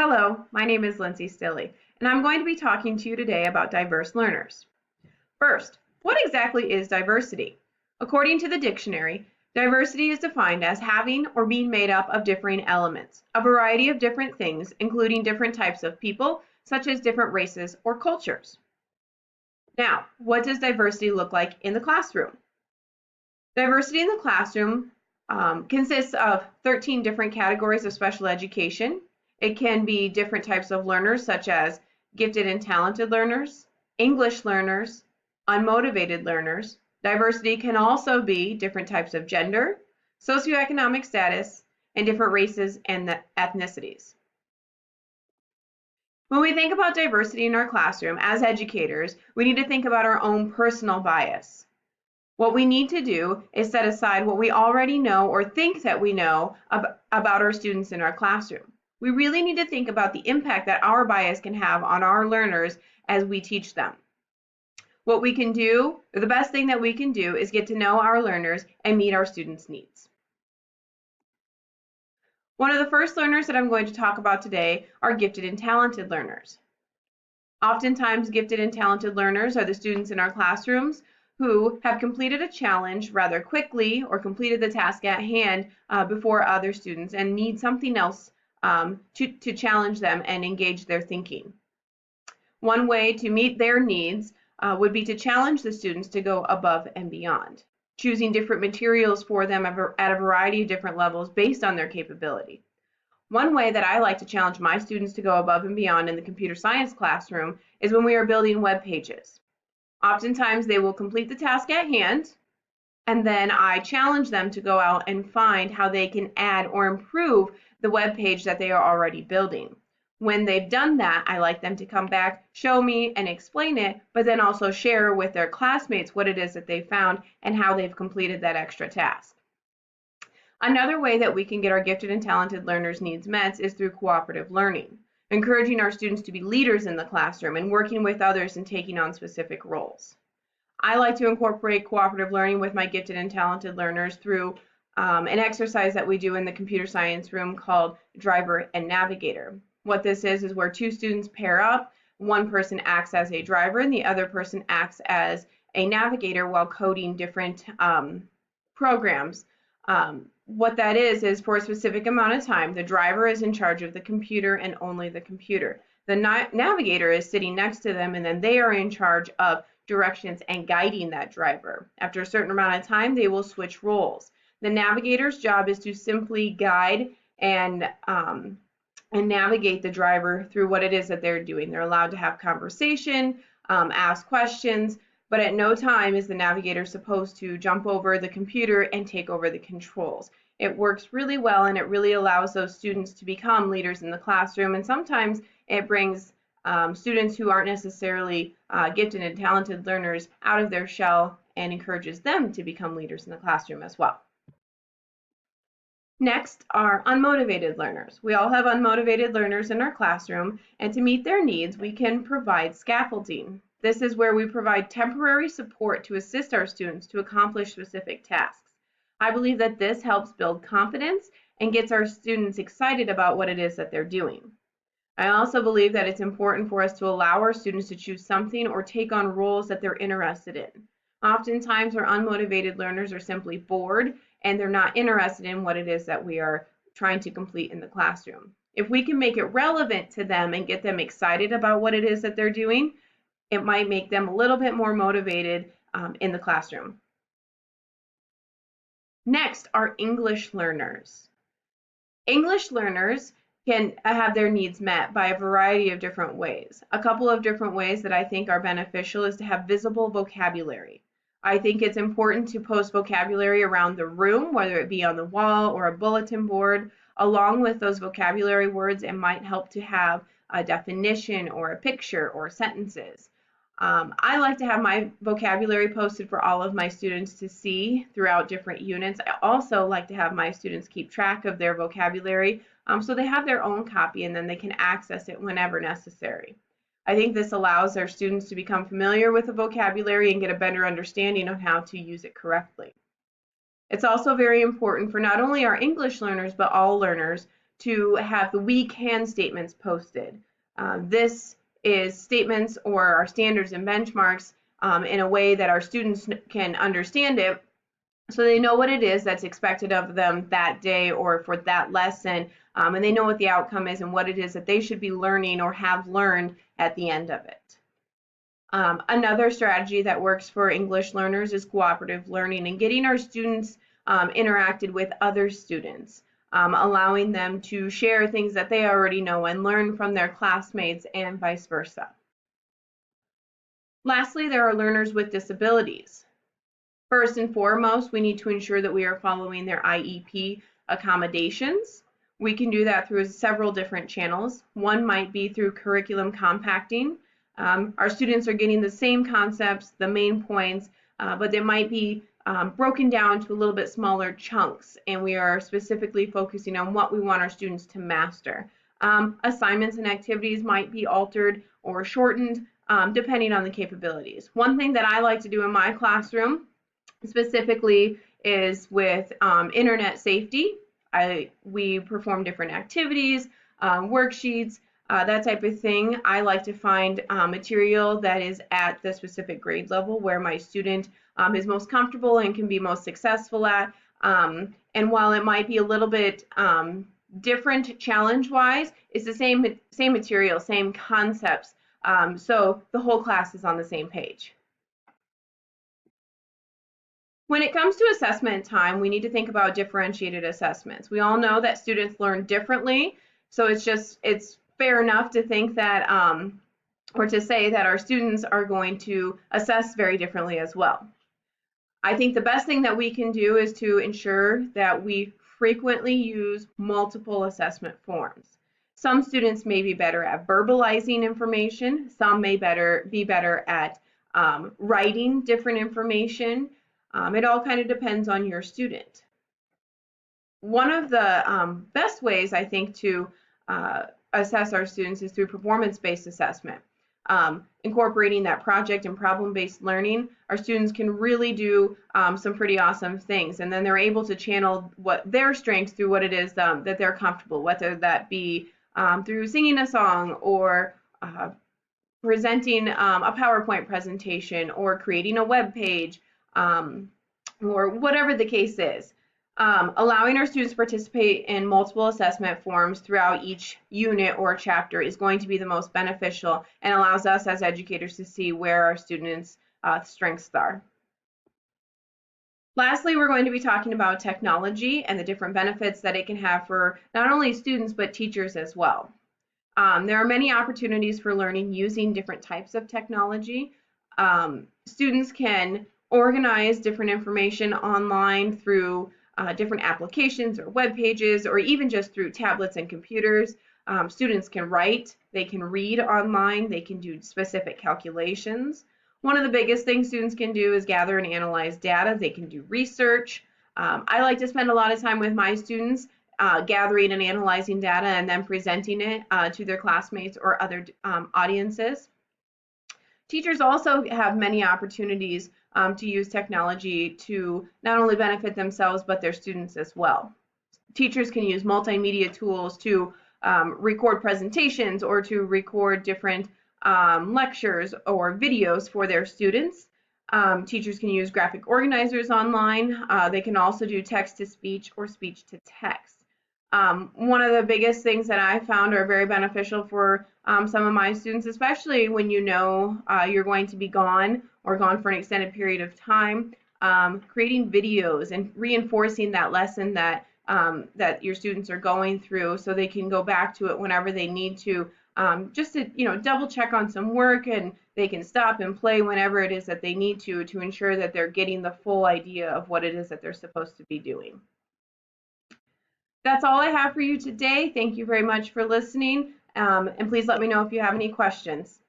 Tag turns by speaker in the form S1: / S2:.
S1: Hello, my name is Lindsay Stilley, and I'm going to be talking to you today about diverse learners. First, what exactly is diversity? According to the dictionary, diversity is defined as having or being made up of differing elements, a variety of different things, including different types of people, such as different races or cultures. Now, what does diversity look like in the classroom? Diversity in the classroom consists of 13 different categories of special education. It can be different types of learners, such as gifted and talented learners, English learners, unmotivated learners. Diversity can also be different types of gender, socioeconomic status, and different races and ethnicities. When we think about diversity in our classroom as educators, we need to think about our own personal bias. What we need to do is set aside what we already know or think that we know about our students in our classroom. We really need to think about the impact that our bias can have on our learners as we teach them. What we can do, or the best thing that we can do, is get to know our learners and meet our students' needs. One of the first learners that I'm going to talk about today are gifted and talented learners. Oftentimes, gifted and talented learners are the students in our classrooms who have completed a challenge rather quickly or completed the task at hand before other students and need something else to challenge them and engage their thinking. One way to meet their needs would be to challenge the students to go above and beyond, choosing different materials for them at a variety of different levels based on their capability. One way that I like to challenge my students to go above and beyond in the computer science classroom is when we are building web pages. Oftentimes they will complete the task at hand, and then I challenge them to go out and find how they can add or improve the web page that they are already building. When they've done that, I like them to come back, show me, and explain it, but then also share with their classmates what it is that they found and how they've completed that extra task. Another way that we can get our gifted and talented learners' needs met is through cooperative learning, encouraging our students to be leaders in the classroom and working with others and taking on specific roles. I like to incorporate cooperative learning with my gifted and talented learners through an exercise that we do in the computer science room called driver and navigator. What this is where two students pair up, one person acts as a driver and the other person acts as a navigator while coding different programs. What that is for a specific amount of time, the driver is in charge of the computer and only the computer. The navigator is sitting next to them, and then they are in charge of directions and guiding that driver. After a certain amount of time, they will switch roles. The navigator's job is to simply guide and navigate the driver through what it is that they're doing. They're allowed to have conversation, ask questions, but at no time is the navigator supposed to jump over the computer and take over the controls. It works really well, and it really allows those students to become leaders in the classroom, and sometimes it brings students who aren't necessarily gifted and talented learners out of their shell and encourages them to become leaders in the classroom as well. Next are unmotivated learners. We all have unmotivated learners in our classroom, and to meet their needs, we can provide scaffolding. This is where we provide temporary support to assist our students to accomplish specific tasks. I believe that this helps build confidence and gets our students excited about what it is that they're doing. I also believe that it's important for us to allow our students to choose something or take on roles that they're interested in. Oftentimes, our unmotivated learners are simply bored and they're not interested in what it is that we are trying to complete in the classroom. If we can make it relevant to them and get them excited about what it is that they're doing, it might make them a little bit more motivated in the classroom. Next are English learners. English learners can have their needs met by a variety of different ways. A couple of different ways that I think are beneficial is to have visible vocabulary. I think it's important to post vocabulary around the room, whether it be on the wall or a bulletin board. Along with those vocabulary words, it might help to have a definition or a picture or sentences. I like to have my vocabulary posted for all of my students to see throughout different units. I also like to have my students keep track of their vocabulary so they have their own copy and then they can access it whenever necessary. I think this allows our students to become familiar with the vocabulary and get a better understanding of how to use it correctly. It's also very important for not only our English learners, but all learners to have the we can statements posted. This is statements or our standards and benchmarks in a way that our students can understand it, so they know what it is that's expected of them that day or for that lesson, and they know what the outcome is and what it is that they should be learning or have learned at the end of it. Another strategy that works for English learners is cooperative learning and getting our students interacted with other students, allowing them to share things that they already know and learn from their classmates and vice versa. Lastly, there are learners with disabilities. First and foremost, we need to ensure that we are following their IEP accommodations. We can do that through several different channels. One might be through curriculum compacting. Our students are getting the same concepts, the main points, but they might be broken down to a little bit smaller chunks, and we are specifically focusing on what we want our students to master. Assignments and activities might be altered or shortened depending on the capabilities. One thing that I like to do in my classroom specifically is with internet safety. We perform different activities, worksheets, that type of thing. I like to find material that is at the specific grade level where my student is most comfortable and can be most successful at. And while it might be a little bit different challenge-wise, it's the same material, same concepts. So the whole class is on the same page. When it comes to assessment time, we need to think about differentiated assessments. We all know that students learn differently, so it's fair enough to think that, or to say that our students are going to assess very differently as well. I think the best thing that we can do is to ensure that we frequently use multiple assessment forms. Some students may be better at verbalizing information, some may be better at writing different information. It all kind of depends on your student. One of the best ways, I think, to assess our students is through performance-based assessment. Incorporating that project and problem-based learning, our students can really do some pretty awesome things, and then they're able to channel their strengths through what it is that they're comfortable, whether that be through singing a song or presenting a PowerPoint presentation or creating a web page, or whatever the case is. Allowing our students to participate in multiple assessment forms throughout each unit or chapter is going to be the most beneficial and allows us as educators to see where our students' strengths are. Lastly, we're going to be talking about technology and the different benefits that it can have for not only students but teachers as well. There are many opportunities for learning using different types of technology. Students can organize different information online through different applications or web pages, or even just through tablets and computers. Students can write, they can read online, they can do specific calculations. One of the biggest things students can do is gather and analyze data. They can do research. I like to spend a lot of time with my students gathering and analyzing data and then presenting it to their classmates or other audiences. Teachers also have many opportunities to use technology to not only benefit themselves but their students as well. Teachers can use multimedia tools to record presentations or to record different lectures or videos for their students. Teachers can use graphic organizers online. They can also do text-to-speech or speech-to-text. One of the biggest things that I found are very beneficial for some of my students, especially when you know you're going to be gone or gone for an extended period of time, creating videos and reinforcing that lesson that that your students are going through, so they can go back to it whenever they need to, just to double check on some work, and they can stop and play whenever it is that they need to ensure that they're getting the full idea of what it is that they're supposed to be doing. That's all I have for you today. Thank you very much for listening, and please let me know if you have any questions.